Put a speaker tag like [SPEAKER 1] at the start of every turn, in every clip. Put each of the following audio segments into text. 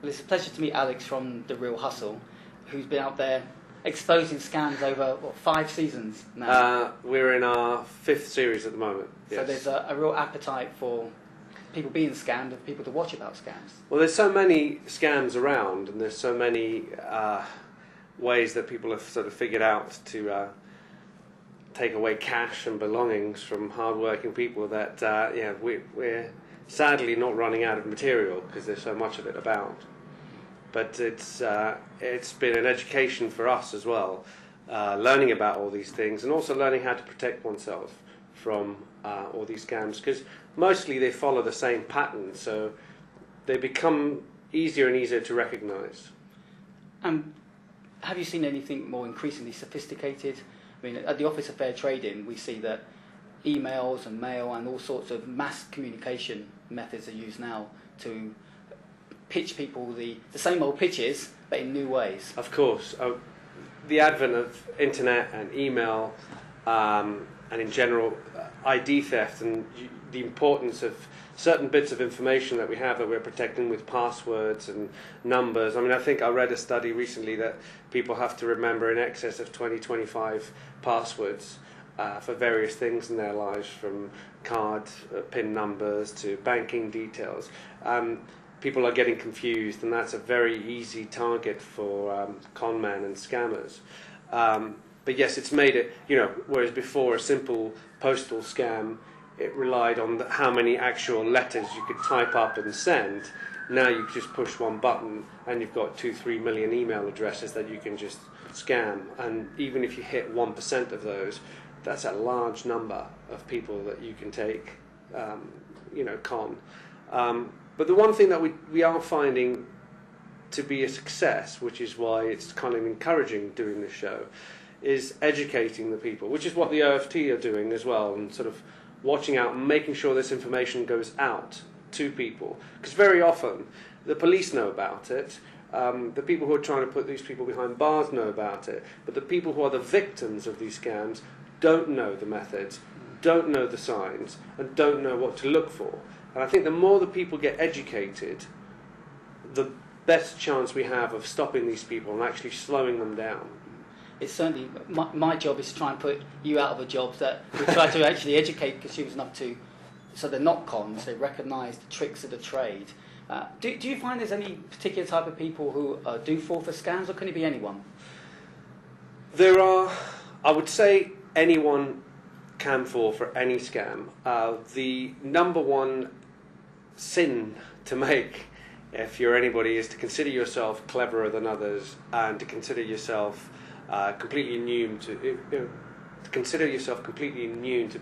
[SPEAKER 1] Well, it's a pleasure to meet Alex from The Real Hustle, who's been out there exposing scams over, 5 seasons now?
[SPEAKER 2] We're in our 5th series at the moment.
[SPEAKER 1] So there's a real appetite for people being scammed and people to watch about scams.
[SPEAKER 2] Well, there's so many scams around, and there's so many ways that people have sort of figured out to take away cash and belongings from hard-working people that we're sadly not running out of material because there's so much of it about. But it's been an education for us as well, learning about all these things and also learning how to protect oneself from all these scams, because mostly they follow the same pattern, so they become easier and easier to recognise.
[SPEAKER 1] Have you seen anything more increasingly sophisticated? I mean, at the Office of Fair Trading, we see that emails and mail and all sorts of mass communication methods are used now to pitch people the same old pitches, but in new ways.
[SPEAKER 2] Of course. The advent of internet and email and in general ID theft and the importance of certain bits of information that we have that we're protecting with passwords and numbers. I mean, I think I read a study recently that people have to remember in excess of 20-25 passwords for various things in their lives, from card PIN numbers to banking details. People are getting confused, and that's a very easy target for con men and scammers. But yes, it's made it, whereas before a simple postal scam, it relied on how many actual letters you could type up and send. Now you just push one button and you've got 2-3 million email addresses that you can just scam. And even if you hit 1% of those, that's a large number of people that you can take, con. But the one thing that we are finding to be a success, which is why it's kind of encouraging doing this show, is educating the people, which is what the OFT are doing as well, and sort of watching out and making sure this information goes out to people. Because very often the police know about it, the people who are trying to put these people behind bars know about it, but the people who are the victims of these scams don't know the methods, don't know the signs, and don't know what to look for. And I think the more the people get educated, the best chance we have of stopping these people and actually slowing them down.
[SPEAKER 1] It's certainly, my job is to try and put you out of a job that we try to actually educate consumers enough to, so they're not cons, they recognise the tricks of the trade. Do you find there's any particular type of people who do fall for scams, or can it be anyone?
[SPEAKER 2] There are, I would say anyone can fall for any scam. The number one sin to make, if you're anybody, is to consider yourself cleverer than others and to consider yourself completely immune to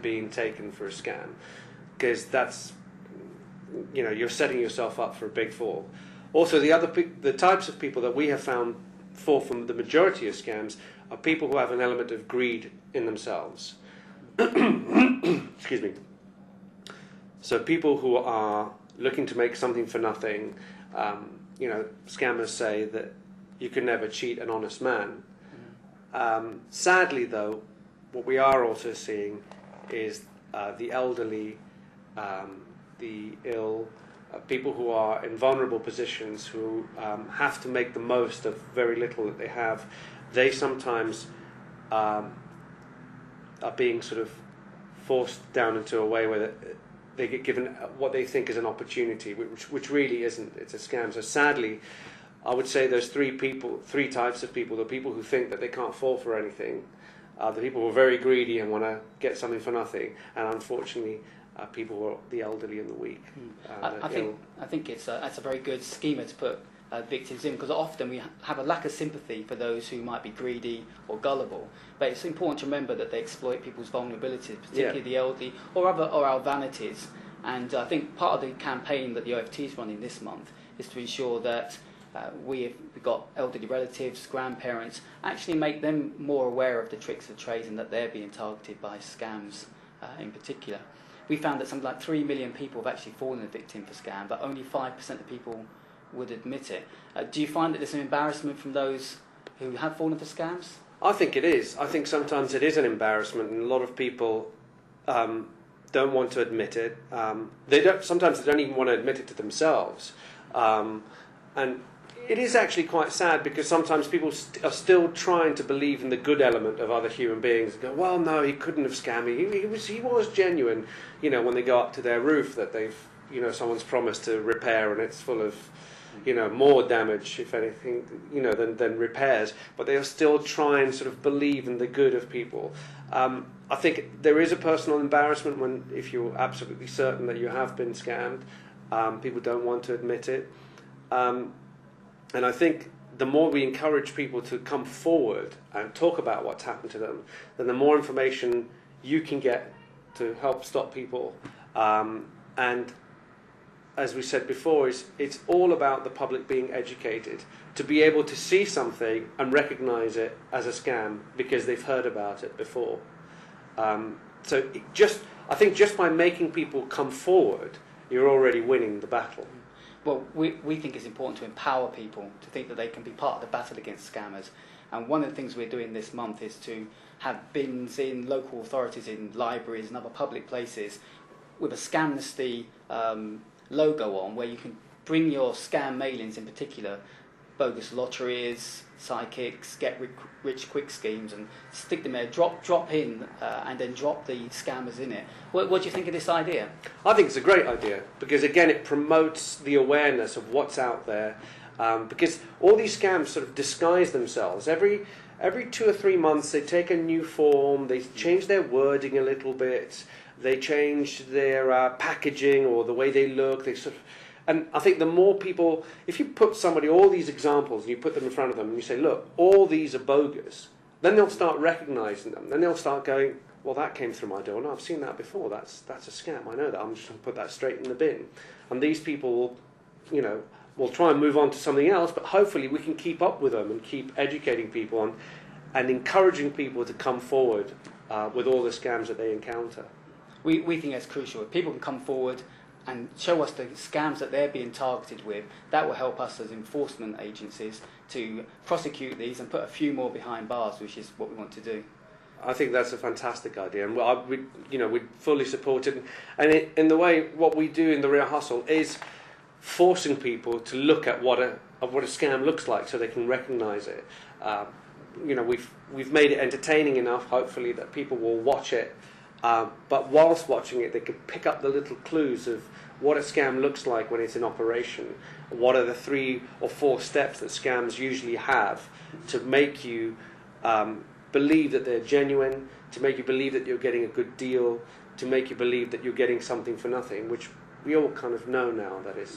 [SPEAKER 2] being taken for a scam, because that's, you're setting yourself up for a big fall. Also, the types of people that we have found fall from the majority of scams are people who have an element of greed in themselves. Excuse me. So people who are looking to make something for nothing, scammers say that you can never cheat an honest man. Sadly, though, what we are also seeing is the elderly, the ill, people who are in vulnerable positions, who have to make the most of very little that they have. They sometimes are being sort of forced down into a way where they get given what they think is an opportunity, which really isn't. It's a scam. So sadly, I would say there's three types of people: the people who think that they can't fall for anything, the people who are very greedy and want to get something for nothing, and unfortunately, people who are the elderly and the weak.
[SPEAKER 1] I think that's a very good schema to put victims in, because often we have a lack of sympathy for those who might be greedy or gullible. But it's important to remember that they exploit people's vulnerabilities, particularly the elderly or our vanities. And I think part of the campaign that the OFT is running this month is to ensure that we've got elderly relatives, grandparents, actually make them more aware of the tricks of the trade and that they're being targeted by scams in particular. We found that something like 3 million people have actually fallen a victim for scam, but only 5% of people would admit it. Do you find that there's an embarrassment from those who have fallen for scams?
[SPEAKER 2] I think it is. I think sometimes it is an embarrassment, and a lot of people don't want to admit it. Sometimes they don't even want to admit it to themselves. And it is actually quite sad because sometimes people are still trying to believe in the good element of other human beings and go, well, no, he couldn't have scammed me. He was genuine, you know, when they go up to their roof that they've, you know, someone's promised to repair and it's full of, you know, more damage, if anything, you know, than repairs. But they are still trying to sort of believe in the good of people. I think there is a personal embarrassment if you're absolutely certain that you have been scammed. People don't want to admit it. And I think the more we encourage people to come forward and talk about what's happened to them, then the more information you can get to help stop people. And as we said before, it's all about the public being educated to be able to see something and recognize it as a scam because they've heard about it before. I think just by making people come forward, you're already winning the battle.
[SPEAKER 1] Well, we think it's important to empower people to think that they can be part of the battle against scammers. And one of the things we're doing this month is to have bins in local authorities, in libraries and other public places with a Scamnesty logo on, where you can bring your scam mailings, in particular bogus lotteries, psychics, get rich quick schemes, and stick them there, drop in and then drop the scammers in it. What do you think of this idea?
[SPEAKER 2] I think it's a great idea because, again, it promotes the awareness of what's out there, because all these scams sort of disguise themselves. Every 2 or 3 months they take a new form, they change their wording a little bit, they change their packaging or the way they look. And I think the more people, if you put somebody all these examples and you put them in front of them and you say, look, all these are bogus, then they'll start recognizing them. Then they'll start going, well, that came through my door. No, I've seen that before. That's a scam. I know that. I'm just going to put that straight in the bin. And these people will try and move on to something else, but hopefully we can keep up with them and keep educating people and encouraging people to come forward with all the scams that they encounter.
[SPEAKER 1] We think that's crucial. If people can come forward and show us the scams that they're being targeted with, that will help us as enforcement agencies to prosecute these and put a few more behind bars, which is what we want to do.
[SPEAKER 2] I think that's a fantastic idea, and we fully support it. And in the way, what we do in the Real Hustle is forcing people to look at what a scam looks like, so they can recognise it. We've made it entertaining enough, hopefully, that people will watch it. But whilst watching it, they can pick up the little clues of what a scam looks like when it's in operation. What are the 3 or 4 steps that scams usually have to make you believe that they're genuine, to make you believe that you're getting a good deal, to make you believe that you're getting something for nothing, which we all kind of know now that it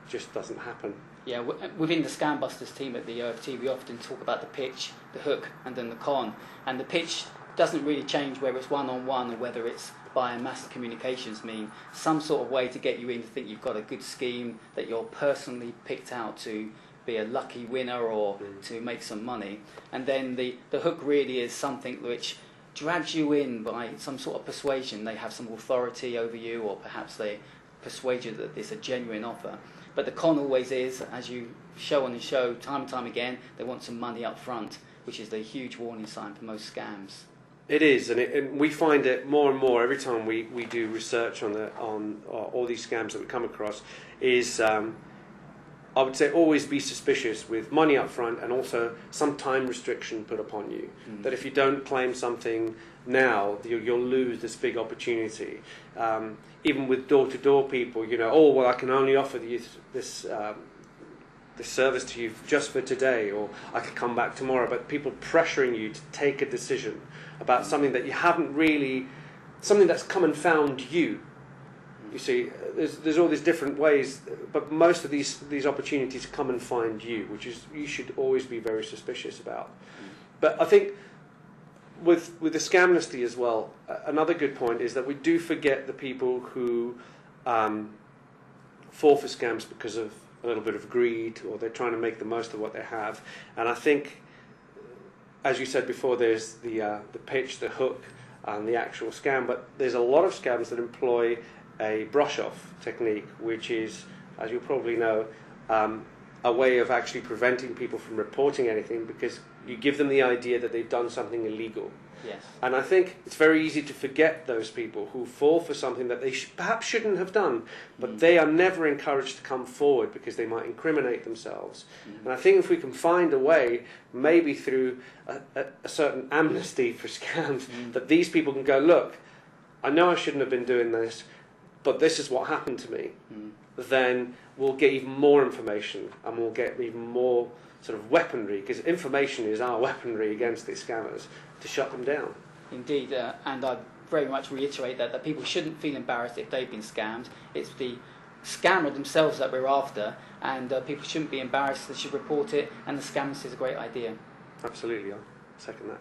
[SPEAKER 2] just doesn't happen.
[SPEAKER 1] Yeah, within the Scam Busters team at the OFT, we often talk about the pitch, the hook, and then the con. And the pitch doesn't really change whether it's one-on-one or whether it's via mass communications mean, some sort of way to get you in to think you've got a good scheme, that you're personally picked out to be a lucky winner or to make some money. And then the hook really is something which drags you in by some sort of persuasion. They have some authority over you, or perhaps they persuade you that it's a genuine offer. But the con always is, as you show on the show time and time again, they want some money up front, which is the huge warning sign for most scams.
[SPEAKER 2] It is, and we find it more and more every time we do research on all these scams that we come across. Is I would say always be suspicious with money up front and also some time restriction put upon you. That if you don't claim something now, you'll lose this big opportunity. Even with door-to-door people, I can only offer you this service to you just for today, or I could come back tomorrow. But people pressuring you to take a decision about something that you haven't really, something that's come and found you. You see, there's all these different ways, but most of these opportunities come and find you, which is you should always be very suspicious about. But I think with the Scamnesty as well, another good point is that we do forget the people who fall for scams because of a little bit of greed, or they're trying to make the most of what they have. And I think, as you said before, there's the pitch, the hook, and the actual scam, but there's a lot of scams that employ a brush-off technique, which is, as you probably know, a way of actually preventing people from reporting anything, because you give them the idea that they've done something illegal.
[SPEAKER 1] Yes.
[SPEAKER 2] And I think it's very easy to forget those people who fall for something that they perhaps shouldn't have done, but they are never encouraged to come forward because they might incriminate themselves. And I think if we can find a way, maybe through a certain amnesty for scams, that these people can go, look, I know I shouldn't have been doing this, but this is what happened to me, then we'll get even more information and we'll get even more sort of weaponry, because information is our weaponry against these scammers to shut them down.
[SPEAKER 1] Indeed, and I very much reiterate that people shouldn't feel embarrassed if they've been scammed. It's the scammer themselves that we're after, and people shouldn't be embarrassed. They should report it, and the scam is a great idea.
[SPEAKER 2] Absolutely, I second that.